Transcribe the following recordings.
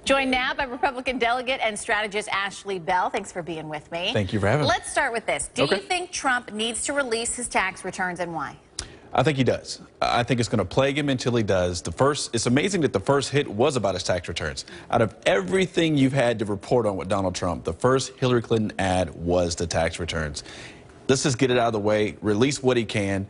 Joined now by Republican delegate and strategist Ashley Bell. Thanks for being with me. Thank you for having me. Let's start with this. Do you think Trump needs to release his tax returns, and why? I think he does. I think it's going to plague him until he does. It's amazing that the first hit was about his tax returns. Out of everything you've had to report on with Donald Trump, the first Hillary Clinton ad was the tax returns. Let's just get it out of the way, release what he can,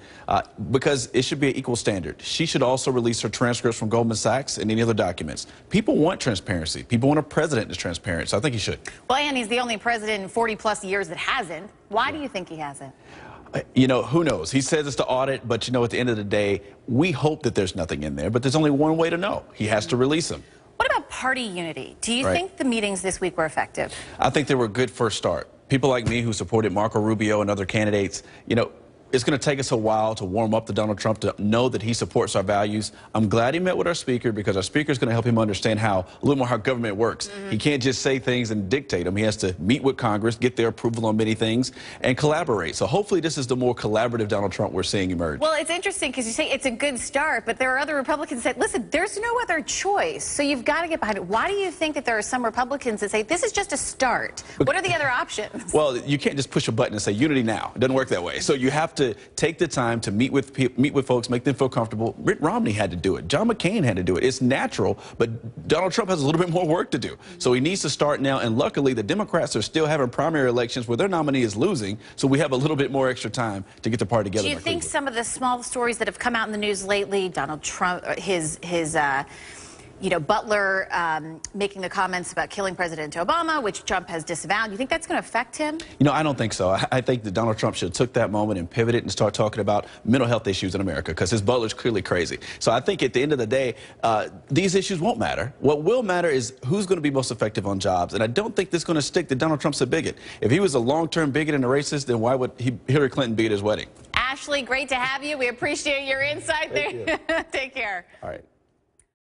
because it should be an equal standard. She should also release her transcripts from Goldman Sachs and any other documents. People want transparency. People want a president that's transparent, so I think he should. Well, and he's the only president in 40-plus years that hasn't. Why do you think he hasn't? You know, who knows? He says it's to audit, but, you know, at the end of the day, we hope that there's nothing in there, but there's only one way to know. He has to release them. What about party unity? Do you think the meetings this week were effective? I think they were a good first start. People like me who supported Marco Rubio and other candidates, you know, it's going to take us a while to warm up to Donald Trump, to know that he supports our values. I'm glad he met with our speaker, because our speaker is going to help him understand a little more how government works. He can't just say things and dictate them. He has to meet with Congress, get their approval on many things, and collaborate. So hopefully this is the more collaborative Donald Trump we're seeing emerge. Well, it's interesting because you say it's a good start, but there are other Republicans that say, listen, there's no other choice, so you've got to get behind it. Why do you think that there are some Republicans that say this is just a start? What are the other options? Well, you can't just push a button and say unity now. It doesn't work that way. So you have to take the time to meet with folks, make them feel comfortable. Mitt Romney had to do it. John McCain had to do it. It's natural, but Donald Trump has a little bit more work to do. So he needs to start now, and luckily the Democrats are still having primary elections where their nominee is losing, so we have a little bit more extra time to get the party together. Do you think some of the small stories that have come out in the news lately, Donald Trump, Butler making the comments about killing President Obama, which Trump has disavowed, you think that's going to affect him? You know, I don't think so. I think that Donald Trump should have took that moment and pivoted and start talking about mental health issues in America, because his Butler's clearly crazy. So I think at the end of the day, these issues won't matter. What will matter is who's going to be most effective on jobs. And I don't think this is going to stick that Donald Trump's a bigot. If he was a long-term bigot and a racist, then why would Hillary Clinton be at his wedding? Ashley, great to have you. We appreciate your insight there. Take care. All right.